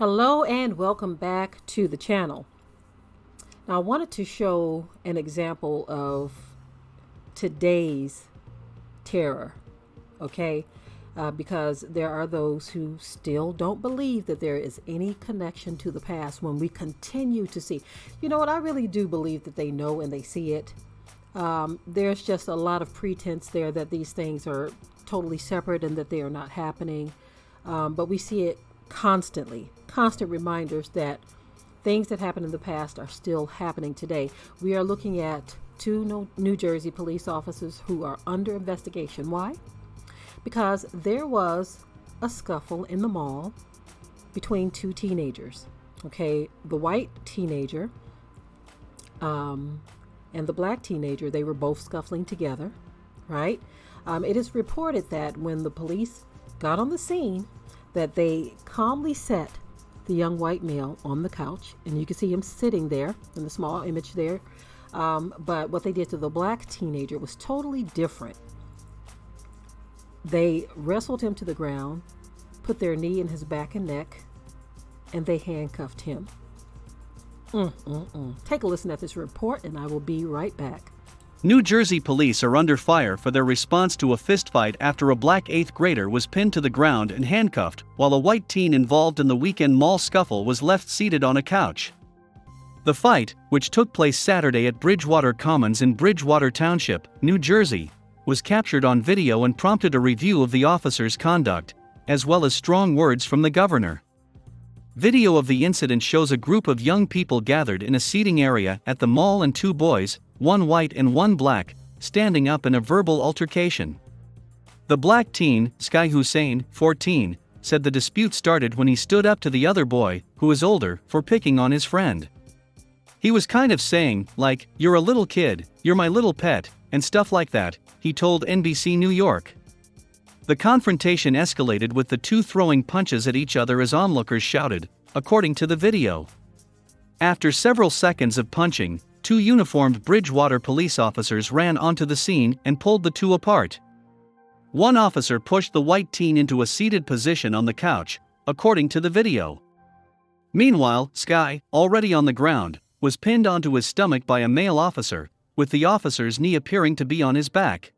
Hello and welcome back to the channel. Now I wanted to show an example of today's terror, okay? Because there are those who still don't believe that there is any connection to the past when we continue to see. You know what? I really do believe that they know and they see it. There's just a lot of pretense there that these things are totally separate and that they are not happening. But we see it constantly, constant reminders that things that happened in the past are still happening today. We are looking at two New Jersey police officers who are under investigation. Why? Because there was a scuffle in the mall between two teenagers. Okay, the white teenager and the black teenager, they were both scuffling together, right? It is reported that when the police got on the scene, that they calmly set the young white male on the couch, and you can see him sitting there in the small image there. But what they did to the black teenager was totally different. They wrestled him to the ground, put their knee in his back and neck, and they handcuffed him. Take a listen at this report, and I will be right back. New Jersey police are under fire for their response to a fistfight after a black 8th grader was pinned to the ground and handcuffed, while a white teen involved in the weekend mall scuffle was left seated on a couch. The fight, which took place Saturday at Bridgewater Commons in Bridgewater Township, New Jersey, was captured on video and prompted a review of the officers' conduct, as well as strong words from the governor. Video of the incident shows a group of young people gathered in a seating area at the mall and two boys, one white and one black, standing up in a verbal altercation. The black teen, Sky Hussein, 14, said the dispute started when he stood up to the other boy, who is older, for picking on his friend. He was kind of saying, like, "You're a little kid, you're my little pet," and stuff like that, he told NBC New York. The confrontation escalated with the two throwing punches at each other as onlookers shouted, according to the video. After several seconds of punching, two uniformed Bridgewater police officers ran onto the scene and pulled the two apart. One officer pushed the white teen into a seated position on the couch, according to the video. Meanwhile, Sky, already on the ground, was pinned onto his stomach by a male officer, with the officer's knee appearing to be on his back.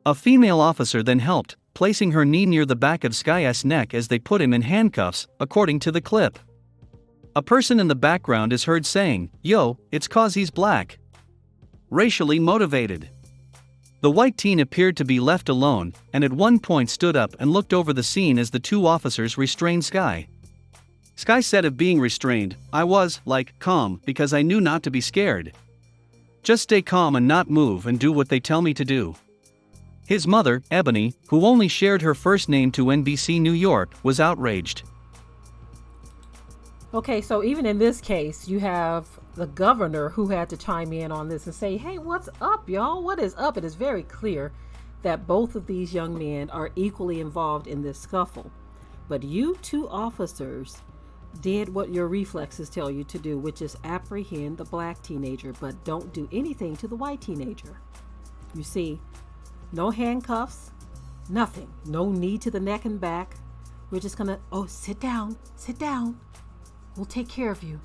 A female officer then helped, placing her knee near the back of Sky's neck as they put him in handcuffs, according to the clip. A person in the background is heard saying, "Yo, it's 'cause he's black." Racially motivated. The white teen appeared to be left alone, and at one point stood up and looked over the scene as the two officers restrained Sky. Sky said of being restrained, "I was, like, calm because I knew not to be scared. Just stay calm and not move and do what they tell me to do." His mother, Ebony, who only shared her first name to NBC New York, was outraged. Okay, so even in this case, you have the governor who had to chime in on this and say, "Hey, what's up, y'all? What is up?" It is very clear that both of these young men are equally involved in this scuffle. But you two officers did what your reflexes tell you to do, which is apprehend the black teenager, but don't do anything to the white teenager. You see, no handcuffs, nothing, no knee to the neck and back. We're just gonna, sit down, we'll take care of you.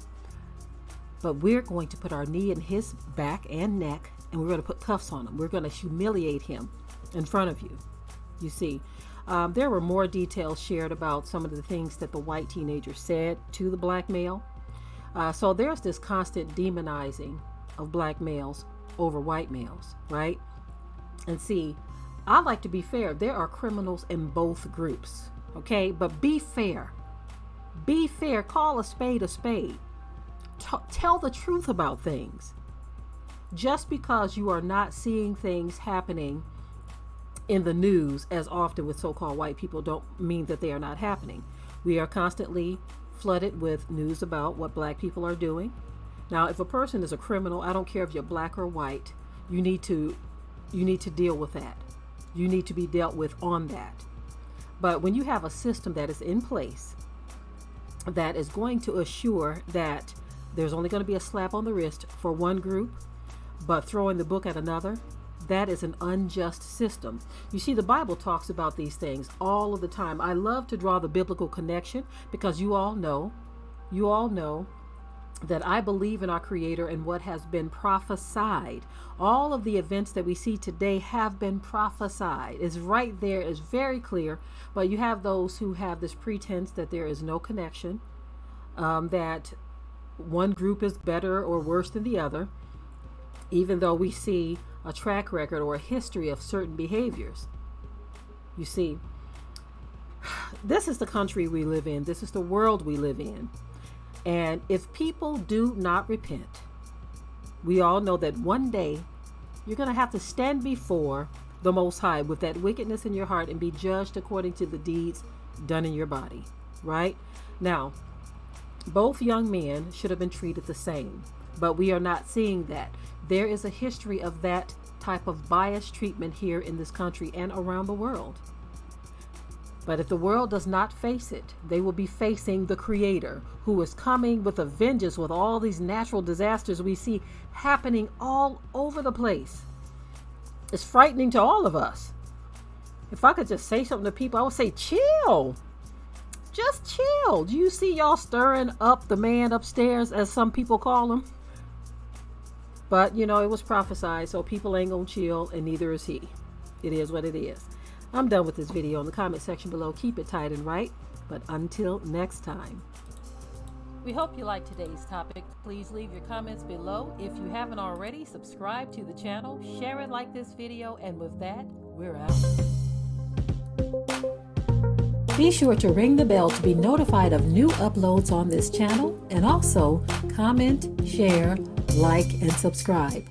But we're going to put our knee in his back and neck, and we're going to put cuffs on him. We're going to humiliate him in front of you. You see, there were more details shared about some of the things that the white teenager said to the black male. So there's this constant demonizing of black males over white males, right? And see, I like to be fair. There are criminals in both groups, okay? But be fair. Be fair. Call a spade a spade. Tell the truth about things. Just because you are not seeing things happening in the news as often with so-called white people don't mean that they are not happening. We are constantly flooded with news about what black people are doing. Now, if a person is a criminal, I don't care if you're black or white, you need to deal with that. You need to be dealt with on that. But when you have a system that is in place that is going to assure that there's only going to be a slap on the wrist for one group, but throwing the book at another, that is an unjust system. You see, the Bible talks about these things all of the time. I love to draw the biblical connection because you all know that I believe in our Creator and what has been prophesied. All of the events that we see today have been prophesied. It's right there, it's very clear. But you have those who have this pretense that there is no connection, that one group is better or worse than the other, even though we see a track record or a history of certain behaviors. You see, this is the country we live in. This is the world we live in. And if people do not repent, we all know that one day you're going to have to stand before the Most High with that wickedness in your heart and be judged according to the deeds done in your body, right? Now, both young men should have been treated the same, but we are not seeing that. There is a history of that type of biased treatment here in this country and around the world. But if the world does not face it, they will be facing the Creator, who is coming with a vengeance with all these natural disasters we see happening all over the place. It's frightening to all of us. If I could just say something to people, I would say, chill. Just chill. Do you see y'all stirring up the man upstairs, as some people call him? But, you know, it was prophesied, so people ain't gonna chill, and neither is he. It is what it is. I'm done with this video. In the comment section below, keep it tight and right. But until next time. We hope you liked today's topic. Please leave your comments below. If you haven't already, subscribe to the channel, share it like this video, and with that, we're out. Be sure to ring the bell to be notified of new uploads on this channel, and also comment, share, like, and subscribe.